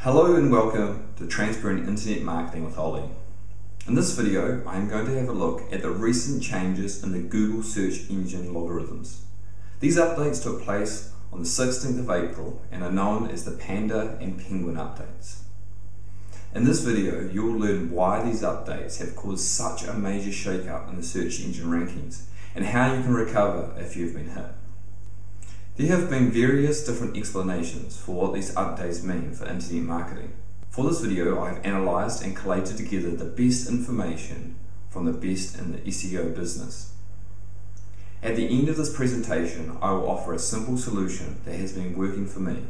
Hello and welcome to Transparent Internet Marketing with Ollie. In this video, I am going to have a look at the recent changes in the Google Search Engine Logarithms. These updates took place on the 16th of April and are known as the Panda and Penguin updates. In this video, you will learn why these updates have caused such a major shake-up in the search engine rankings and how you can recover if you've been hit. There have been various different explanations for what these updates mean for internet marketing. For this video, I have analysed and collated together the best information from the best in the SEO business. At the end of this presentation, I will offer a simple solution that has been working for me.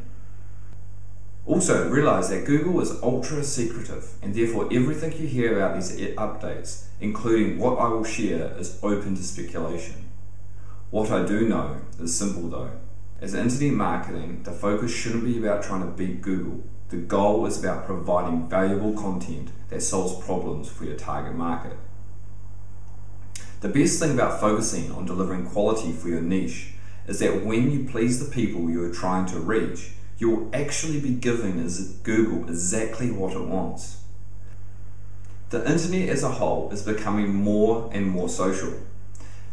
Also, realise that Google is ultra secretive and therefore everything you hear about these updates, including what I will share, is open to speculation. What I do know is simple though. As internet marketing, the focus shouldn't be about trying to beat Google. The goal is about providing valuable content that solves problems for your target market. The best thing about focusing on delivering quality for your niche is that when you please the people you are trying to reach, you will actually be giving Google exactly what it wants. The internet as a whole is becoming more and more social.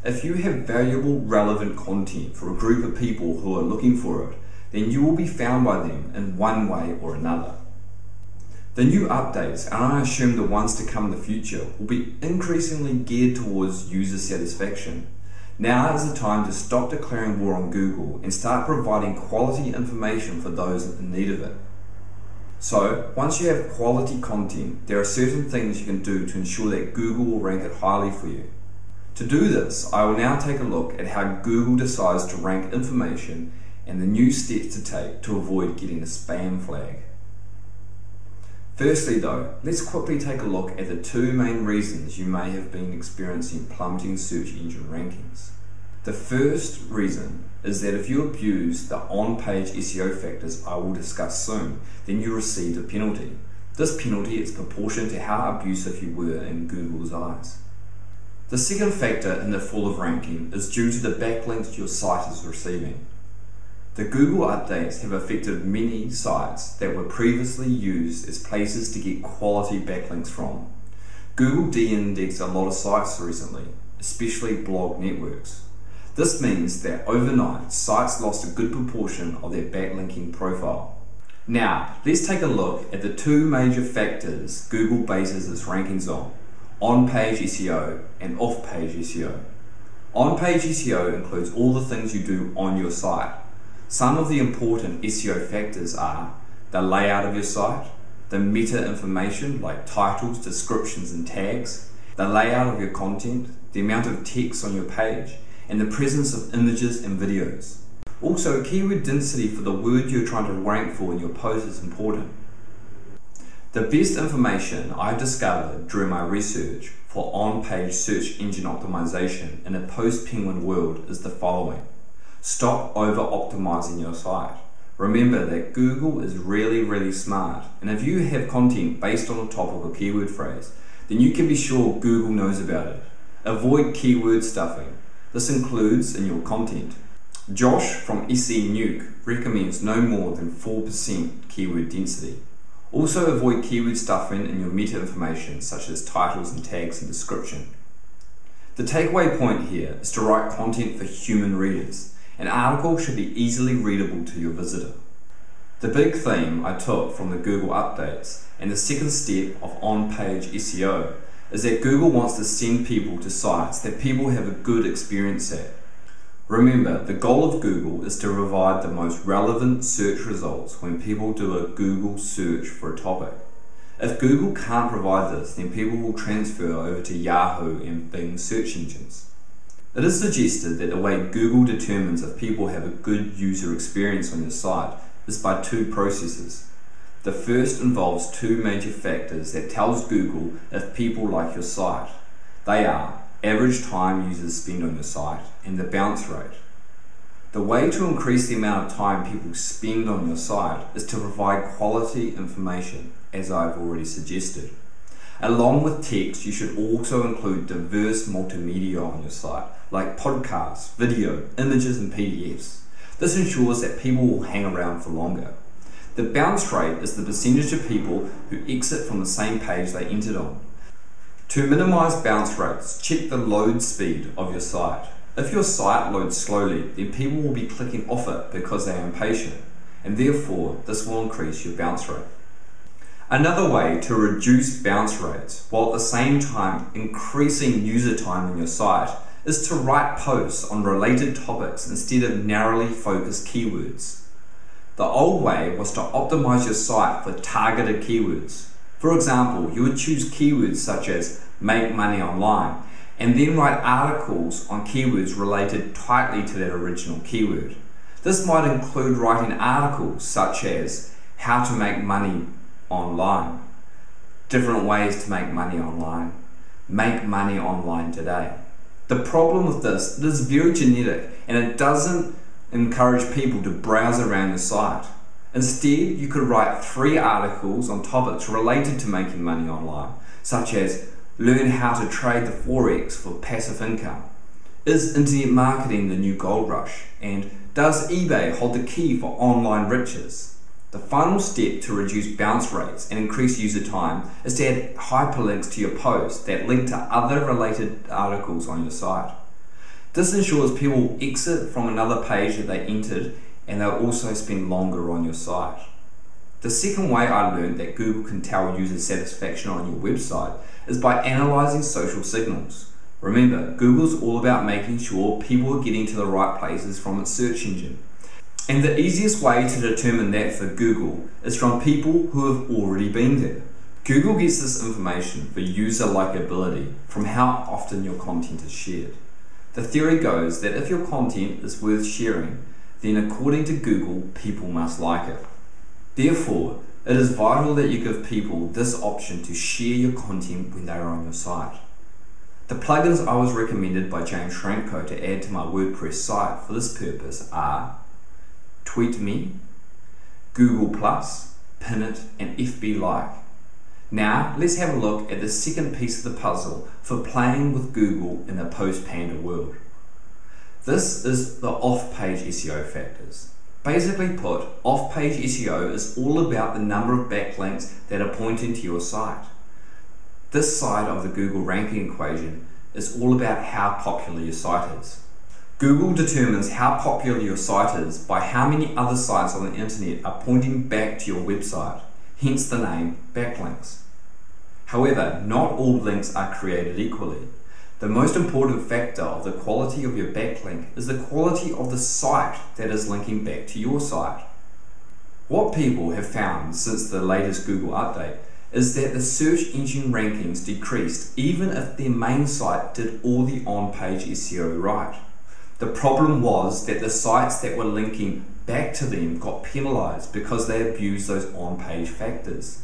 If you have valuable, relevant content for a group of people who are looking for it, then you will be found by them in one way or another. The new updates, and I assume the ones to come in the future, will be increasingly geared towards user satisfaction. Now is the time to stop declaring war on Google and start providing quality information for those in need of it. So, once you have quality content, there are certain things you can do to ensure that Google will rank it highly for you. To do this, I will now take a look at how Google decides to rank information and the new steps to take to avoid getting a spam flag. Firstly though, let's quickly take a look at the two main reasons you may have been experiencing plummeting search engine rankings. The first reason is that if you abuse the on-page SEO factors I will discuss soon, then you received a penalty. This penalty is proportional to how abusive you were in Google's eyes. The second factor in the fall of ranking is due to the backlinks your site is receiving. The Google updates have affected many sites that were previously used as places to get quality backlinks from. Google de-indexed a lot of sites recently, especially blog networks. This means that overnight, sites lost a good proportion of their backlinking profile. Now, let's take a look at the two major factors Google bases its rankings on-page SEO and off-page SEO. On-page SEO includes all the things you do on your site. Some of the important SEO factors are the layout of your site, the meta information like titles, descriptions and tags, the layout of your content, the amount of text on your page, and the presence of images and videos. Also, keyword density for the word you're trying to rank for in your post is important. The best information I've discovered during my research for on-page search engine optimization in a post-Penguin world is the following. Stop over-optimizing your site. Remember that Google is really smart, and if you have content based on a topic or keyword phrase, then you can be sure Google knows about it. Avoid keyword stuffing. This includes in your content. Josh from SE Nuke recommends no more than 4% keyword density. Also avoid keyword stuffing in your meta information such as titles and tags and description. The takeaway point here is to write content for human readers. An article should be easily readable to your visitor. The big theme I took from the Google updates and the second step of on-page SEO is that Google wants to send people to sites that people have a good experience at. Remember, the goal of Google is to provide the most relevant search results when people do a Google search for a topic. If Google can't provide this, then people will transfer over to Yahoo and Bing search engines. It is suggested that the way Google determines if people have a good user experience on your site is by two processes. The first involves two major factors that tells Google if people like your site. They are average time users spend on your site and the bounce rate. The way to increase the amount of time people spend on your site is to provide quality information, as I've already suggested. Along with text, you should also include diverse multimedia on your site, like podcasts, video, images and PDFs. This ensures that people will hang around for longer. The bounce rate is the percentage of people who exit from the same page they entered on. To minimize bounce rates, check the load speed of your site. If your site loads slowly, then people will be clicking off it because they are impatient, and therefore this will increase your bounce rate. Another way to reduce bounce rates while at the same time increasing user time on your site is to write posts on related topics instead of narrowly focused keywords. The old way was to optimize your site for targeted keywords. For example, you would choose keywords such as make money online and then write articles on keywords related tightly to that original keyword. This might include writing articles such as how to make money online, different ways to make money online, make money online today. The problem with this, it is very generic and it doesn't encourage people to browse around your site. Instead, you could write 3 articles on topics related to making money online, such as learn how to trade the Forex for passive income, is internet marketing the new gold rush, and does eBay hold the key for online riches? The final step to reduce bounce rates and increase user time is to add hyperlinks to your posts that link to other related articles on your site. This ensures people will exit from another page that they entered and they'll also spend longer on your site. The second way I learned that Google can tell user satisfaction on your website is by analysing social signals. Remember, Google's all about making sure people are getting to the right places from its search engine. And the easiest way to determine that for Google is from people who have already been there. Google gets this information for user likability from how often your content is shared. The theory goes that if your content is worth sharing, then according to Google, people must like it. Therefore, it is vital that you give people this option to share your content when they are on your site. The plugins I was recommended by James Franco to add to my WordPress site for this purpose are TweetMe, Google+, Pinit, and FB Like. Now, let's have a look at the second piece of the puzzle for playing with Google in the post-Panda world. This is the off-page SEO factors. Basically put, off-page SEO is all about the number of backlinks that are pointing to your site. This side of the Google ranking equation is all about how popular your site is. Google determines how popular your site is by how many other sites on the internet are pointing back to your website, hence the name backlinks. However, not all links are created equally. The most important factor of the quality of your backlink is the quality of the site that is linking back to your site. What people have found since the latest Google update is that the search engine rankings decreased even if their main site did all the on-page SEO right. The problem was that the sites that were linking back to them got penalized because they abused those on-page factors.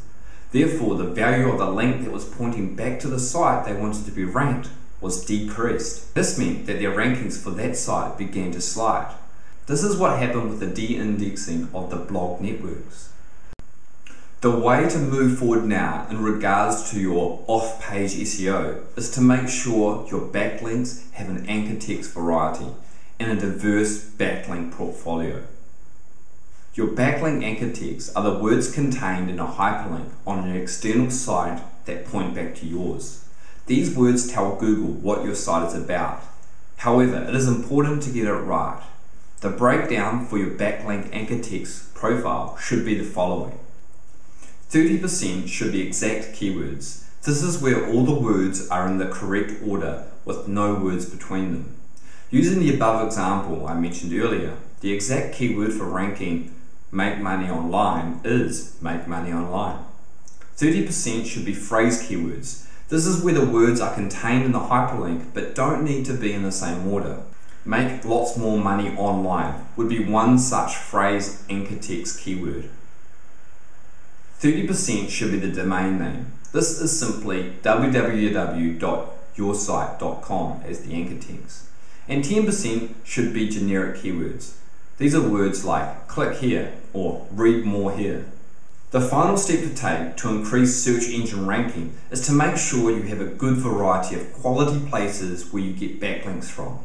Therefore, the value of the link that was pointing back to the site they wanted to be ranked was decreased. This meant that their rankings for that site began to slide. This is what happened with the de-indexing of the blog networks. The way to move forward now in regards to your off-page SEO is to make sure your backlinks have an anchor text variety and a diverse backlink portfolio. Your backlink anchor texts are the words contained in a hyperlink on an external site that point back to yours. These words tell Google what your site is about. However, it is important to get it right. The breakdown for your backlink anchor text profile should be the following. 30% should be exact keywords. This is where all the words are in the correct order with no words between them. Using the above example I mentioned earlier, the exact keyword for ranking make money online is make money online. 30% should be phrase keywords. This is where the words are contained in the hyperlink but don't need to be in the same order. Make lots more money online would be one such phrase anchor text keyword. 30% should be the domain name. This is simply www.yoursite.com as the anchor text. And 10% should be generic keywords. These are words like click here or read more here. The final step to take to increase search engine ranking is to make sure you have a good variety of quality places where you get backlinks from.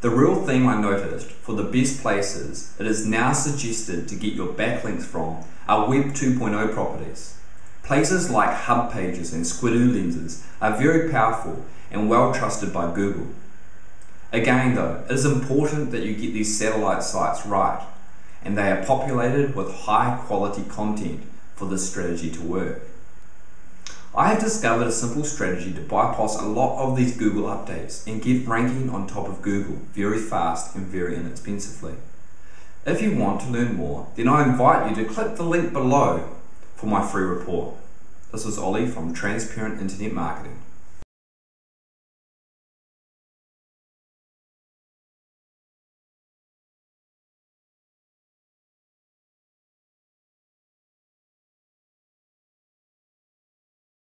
The real theme I noticed for the best places it is now suggested to get your backlinks from are Web 2.0 properties. Places like hub pages and Squidoo lenses are very powerful and well trusted by Google. Again though, it is important that you get these satellite sites right and they are populated with high quality content for this strategy to work. I have discovered a simple strategy to bypass a lot of these Google updates and get ranking on top of Google very fast and very inexpensively. If you want to learn more, then I invite you to click the link below for my free report. This is Ollie from Transparent Internet Marketing.